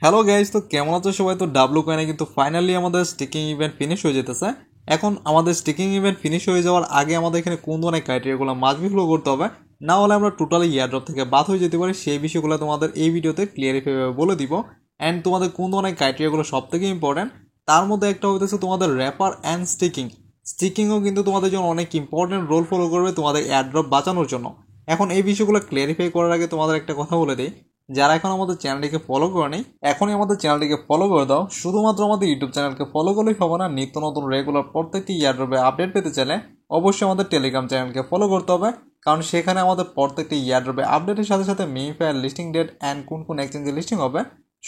Hello guys, তো কেমন আছো সবাই? তো ডাব্লু কয়েনে কিন্তু ফাইনালি আমাদের স্টিকিং ইভেন্ট ফিনিশ হয়ে যেতেছে। এখন আমাদের স্টিকিং ইভেন্ট ফিনিশ হয়ে যাওয়ার আগে আমাদের এখানে কোন ধরনের ক্রাইটেরিয়াগুলো মাস্ট বি ফলো করতে হবে, না হলে আমরা টোটালি ইয়ারড্রপ থেকে বাদ হয়ে যেতে পারি, সেই বিষয়গুলো তোমাদের এই ভিডিওতে ক্লিয়ারিফাই বলে দিব। অ্যান্ড তোমাদের কোন ধরনের ক্রাইটেরিয়াগুলো সব থেকে ইম্পর্টেন্ট, তার মধ্যে একটা হইতেছে তোমাদের র্যাপার অ্যান্ড স্টিকিংও কিন্তু তোমাদের জন্য অনেক ইম্পর্টেন্ট রোল ফলো করবে তোমাদের এয়ারড্রপ বাঁচানোর জন্য। এখন এই বিষয়গুলো ক্লিয়ারিফাই করার আগে তোমাদের একটা কথা বলে দিই, যারা এখন আমাদের চ্যানেলটিকে ফলো করেনি এখনই আমাদের চ্যানেলটিকে ফলো করে দাও। শুধুমাত্র আমাদের ইউটিউব চ্যানেলকে ফলো করলেই হবে না, নিত্য নতুন রেগুলার প্রত্যেকটি ইয়ারড্রপে আপডেট পেতে চাইলে অবশ্যই আমাদের টেলিগ্রাম চ্যানেলকে ফলো করতে হবে, কারণ সেখানে আমাদের প্রত্যেকটি ইয়ারড্রপে আপডেটের সাথে সাথে মিনিফায়ার লিস্টিং ডেট অ্যান্ড কোন কোন এক্সচেঞ্জে লিস্টিং হবে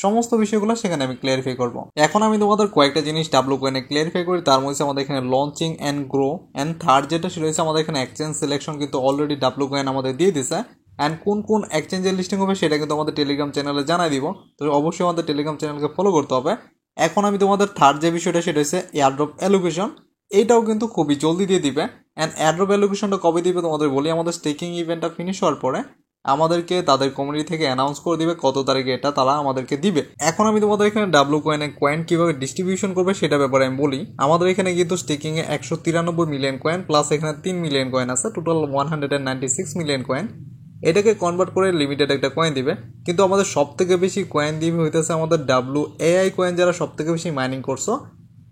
সমস্ত বিষয়গুলো সেখানে আমি ক্লিয়ারিফাই করব। এখন আমি তোমাদের কয়েকটা জিনিস ডাব্লু কয়েনে ক্লিয়ারিফাই করি। তার মধ্যে আমাদের এখানে launching and grow and third যেটা সেটা হচ্ছে আমাদের এখানে এক্সচেঞ্জ সিলেকশন কিন্তু অলরেডি ডাব্লু কয়েন আমাদের দিয়ে দিছে। অ্যান্ড কোন কোন এক্সচেঞ্জের লিস্টিং হবে সেটা কিন্তু আমাদের টেলিগ্রাম চ্যানেলে জানাই দিব, তো অবশ্যই আমাদের টেলিগ্রাম চ্যানেলকে ফলো করতে হবে। এখন আমি তোমাদের থার্ড যে বিষয়টা সেটা হচ্ছে এয়ারড্রপ অ্যালোকেশন, এইটাও কিন্তু খুবই জলদি দিয়ে দিবে। অ্যান্ড এয়ারড্রপ অ্যালোকেশনটা কবে দিবে তোমাদের বলি, আমাদের স্টেকিং ইভেন্টটা ফিনিশ হওয়ার পরে আমাদেরকে তাদের কমিউনিটি থেকে অ্যানাউন্স করে দিবে কত তারিখে এটা তারা আমাদেরকে দিবে। এখন আমি তোমাদের এখানে ডাব্লু কয়েনে কয়েন কিভাবে ডিস্ট্রিবিউশন করবে সেটা ব্যাপারে আমি বলি। আমাদের এখানে কিন্তু স্টেকিং এ 193 মিলিয়ন কয়েন প্লাস এখানে 3 মিলিয়ন কয়েন আছে, টোটাল 196 মিলিয়ন কয়েন। এটাকে কনভার্ট করে লিমিটেড একটা কয়েন দিবে, কিন্তু আমাদের সব থেকে বেশি কয়েন দিবে হইতেছে আমাদের ডাব্লু এআই কয়েন, যারা সব থেকে বেশি মাইনিং করছো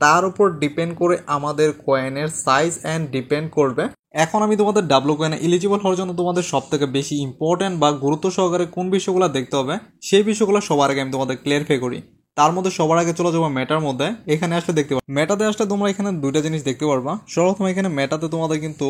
তার উপর ডিপেন্ড করে আমাদের কয়েনের সাইজ অ্যান্ড ডিপেন্ড করবে। এখন আমি তোমাদের ডাব্লু কয়েনে এলিজিবল হওয়ার জন্য তোমাদের সব থেকে বেশি ইম্পর্টেন্ট বা গুরুত্ব সহকারে কোন বিষয়গুলো দেখতে হবে সেই বিষয়গুলো সবার আগে আমি তোমাদের ক্লিয়ারিফাই করি। তার মধ্যে সবার আগে চলে যাবো মেটার মধ্যে। এখানে আসলে দেখতে পারো, মেটাতে আসলে তোমরা এখানে দুইটা জিনিস দেখতে পারবা। সর্বপ্রথম এখানে মেটাতে তোমাদের কিন্তু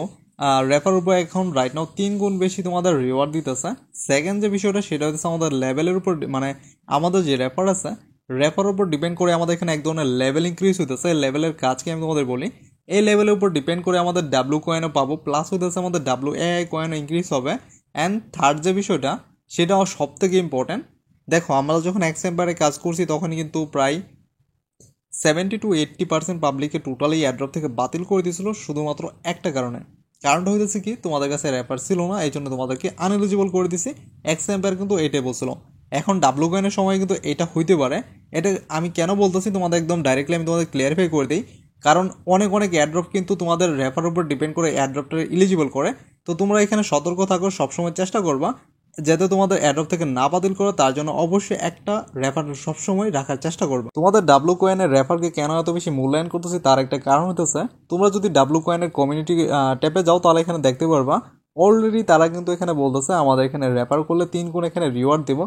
র্যাপার উপর এখন রাইট নাও 3 গুণ বেশি তোমাদের রিওয়ার্ড দিতেছে। সেকেন্ড যে বিষয়টা সেটা হচ্ছে আমাদের লেভেলের উপর, মানে আমাদের যে র্যাপার আছে র্যাপার উপর ডিপেন্ড করে আমাদের এখানে এক ধরনের লেভেল ইনক্রিজ হইতেছে। লেভেলের কাজকে আমি তোমাদের বলি, এই লেভেলের উপর ডিপেন্ড করে আমাদের ডাব্লু কয়েনও পাবো, প্লাস হইতেছে আমাদের ডাব্লু এআই কয়েনও ইনক্রিজ হবে। অ্যান্ড থার্ড যে বিষয়টা সেটাও সব থেকে ইম্পর্টেন্ট। দেখো আমরা যখন এক্সেম্বারে কাজ করছি তখন কিন্তু প্রায় 70-80% পাবলিককে টোটালি এয়ারড্রপ থেকে বাতিল করে দিয়েছিল শুধুমাত্র একটা কারণে। কারণটা হইতেছে কি, তোমাদের কাছে র্যাপার ছিল না, এই জন্য তোমাদেরকে আনএলিজিবল করে দিছি। এক্সেম্পায়ার কিন্তু এটাই বলছিল। এখন ডাব্লু কয়েনের সময় কিন্তু এটা হইতে পারে। এটা আমি কেন বলতেছি তোমাদের একদম ডাইরেক্টলি আমি তোমাদের ক্লিয়ারিফাই করে দিই, কারণ অনেক অনেক এয়ারড্রপ কিন্তু তোমাদের র্যাপার উপর ডিপেন্ড করে এয়ারড্রপটা ইলিজিবল করে। তো তোমরা এখানে সতর্ক থাকো, সবসময় চেষ্টা করবা যাতে তোমাদের অ্যাড্রপ থেকে না বাতিল করো, তার জন্য অবশ্যই একটা র্যাপার সবসময় রাখার চেষ্টা করবে। তোমাদের ডাব্লু কয়েনের র্যাপারকে কেন এত বেশি মূল্যায়ন করতেছি তার একটা কারণ হতেছে, তোমরা যদি ডাব্লু কয়েনের কমিউনিটি ট্যাপে যাও তাহলে এখানে দেখতে পারবা অলরেডি তারা কিন্তু এখানে বলতেছে আমাদের এখানে র্যাপার করলে 3 গুণ এখানে রিওয়ার্ড দিব।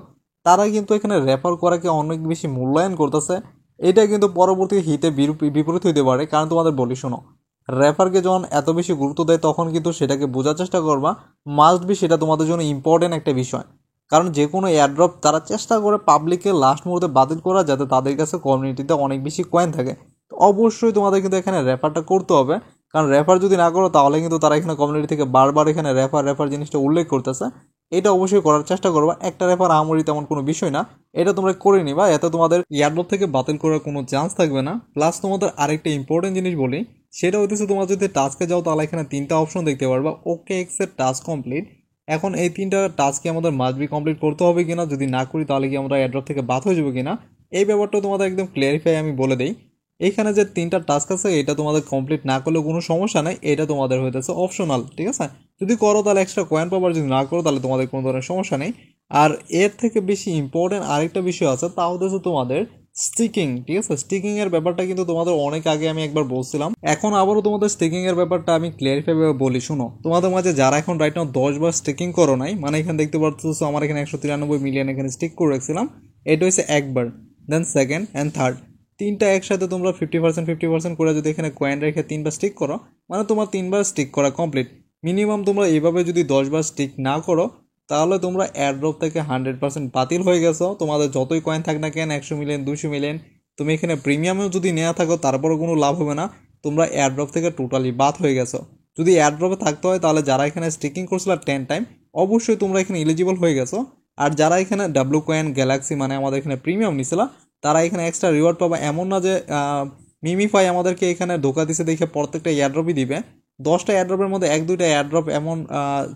তারা কিন্তু এখানে র্যাপার করাকে অনেক বেশি মূল্যায়ন করতেছে। এটা কিন্তু পরবর্তী হিতে বিপরীত হইতে পারে, কারণ তোমাদের বলি শোনো, র্যাপারকে যখন এত বেশি গুরুত্ব দেয় তখন কিন্তু সেটাকে বোঝার চেষ্টা করবা, মাস্ট বি সেটা তোমাদের জন্য ইম্পর্টেন্ট একটা বিষয়। কারণ যে কোনো এয়ারড্রপ তারা চেষ্টা করে পাবলিককে লাস্ট মুহূর্তে বাতিল করা, যাতে তাদের কাছে কমিউনিটিতে অনেক বেশি কয়েন থাকে। তো অবশ্যই তোমাদের কিন্তু এখানে র্যাপারটা করতে হবে, কারণ র্যাপার যদি না করো তাহলে কিন্তু তারা এখানে কমিউনিটি থেকে বারবার এখানে র্যাপার জিনিসটা উল্লেখ করতেছে। এটা অবশ্যই করার চেষ্টা করবা। একটা র্যাপার আমরি তেমন কোনো বিষয় না, এটা তোমরা করে নিবা, এতে তোমাদের এয়ারড্রপ থেকে বাতিল করার কোনো চান্স থাকবে না। প্লাস তোমাদের আরেকটা ইম্পর্টেন্ট জিনিস বলি, সেটা হইতেছে তোমরা যদি টাস্কে যাও তাহলে এখানে 3টা অপশন দেখতে পারবা। ওকে এক্সের টাস্ক কমপ্লিট, এখন এই 3টা টাস্ককে আমাদের মাস্ট বি কমপ্লিট করতে হবে কিনা, যদি না করি তাহলে কি আমরা এয়ারড্রপ থেকে বাদ হয়ে যাবো কিনা, এই ব্যাপারটা তোমাদের একদম ক্লিয়ারিফাই আমি বলে দিই। এইখানে যে 3টা টাস্ক আছে এটা তোমাদের কমপ্লিট না করলেও কোনো সমস্যা নাই, এটা তোমাদের হইতেছে অপশনাল, ঠিক আছে। যদি করো তাহলে এক্সট্রা কয়েন পাবার, যদি না করো তাহলে তোমাদের কোনো ধরনের সমস্যা নেই। আর এর থেকে বেশি ইম্পর্টেন্ট আরেকটা বিষয় আছে, তা হচ্ছে তোমাদের স্টিকিং, ঠিক আছে। স্টিকিং এর ব্যাপারটা কিন্তু তোমাদের অনেক আগে আমি একবার বলছিলাম, এখন আবারও তোমাদের স্টিকিং এর ব্যাপারটা আমি ক্লিয়ারিফাই বলি। শুনো, তোমাদের মাঝে যারা এখন রাইট নাও 10 বার স্টিকিং করো নাই, মানে এখানে দেখতে পাচ্ছ আমার এখানে 193 মিলিয়ন এখানে স্টিক করে রাখছিলাম, এটা হচ্ছে একবার, দেন সেকেন্ড অ্যান্ড থার্ড, 3টা একসাথে তোমরা 50% করে যদি এখানে কয়েন রেখে 3বার স্টিক করো, মানে তোমার 3বার স্টিক করা কমপ্লিট। মিনিমাম তোমরা এইভাবে যদি 10 বার স্টিক না করো তাহলে তোমরা এয়ারড্রপ থেকে 100% বাতিল হয়ে গেছো। তোমাদের যতই কয়েন থাক না কেন, 100 মিলিয়ন 200 মিলিয়ন, তুমি এখানে প্রিমিয়ামেও যদি নেওয়া থাকো তারপরও কোনো লাভ হবে না, তোমরা এয়ারড্রপ থেকে টোটালি বাদ হয়ে গেছো। যদি এয়ারড্রপে থাকতে হয় তাহলে যারা এখানে স্টিকিং করছিল 10 টাইম, অবশ্যই তোমরা এখানে এলিজিবল হয়ে গেছো। আর যারা এখানে ডাব্লু কয়েন গ্যালাক্সি মানে আমাদের এখানে প্রিমিয়াম নিছিল, তারা এখানে এক্সট্রা রিওয়ার্ড পাবে। এমন না যে মিমিফাই আমাদেরকে এখানে ধোকা দিছে দেখে প্রত্যেকটা এয়ারড্রপই দিবে। 10টা এয়ারড্রপের মধ্যে 1-2টা এয়ারড্রপ এমন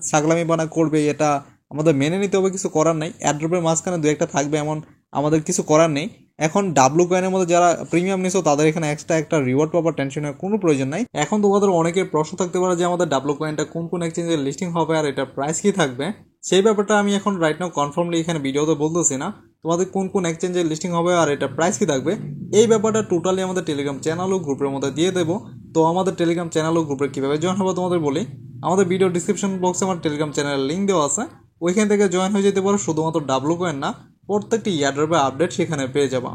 ছাগলামি বানা করবে, এটা আমাদের মেনে নিতে হবে, কিছু করার নাই। এয়ারড্রপের মাঝখানে 2-1টা থাকবে এমন আমাদের কিছু করার নেই। এখন ডাব্লু কয়েনের মধ্যে যারা প্রিমিয়াম নিছো তাদের এখানে এক্সট্রা একটা রিওয়ার্ড পাওয়ার টেনশনের কোনো প্রয়োজন নাই। এখন তোমাদের অনেকের প্রশ্ন থাকতে পারে যে আমাদের ডাব্লু কয়েনটা কোন কোন এক্সচেঞ্জে লিস্টিং হবে আর এটার প্রাইস কি থাকবে, সেই ব্যাপারটা আমি এখন রাইট নাও কনফার্মলি এখানে ভিডিওতে বলতেছি না। তোমাদের কোন কোন এক্সচেঞ্জে লিস্টিং হবে আর এটার প্রাইস কি থাকবে এই ব্যাপারটা টোটালি আমাদের টেলিগ্রাম চ্যানেল ও গ্রুপের মধ্যে দিয়ে দেবো। তো আমাদের টেলিগ্রাম চ্যানেল ও গ্রুপে কীভাবে জয়েন হবে তোমাদের বলি। আমাদের ভিডিও ডিসক্রিপশন বক্সে আমার টেলিগ্রাম চ্যানেলের লিঙ্ক দেওয়া আছে, ওইখান থেকে জয়েন হয়ে যেতে পারো। শুধুমাত্র ডাব্লু কয়েন না, প্রত্যেকটি ইয়ারড্রপের আপডেট সেখানে পেয়ে যাবা।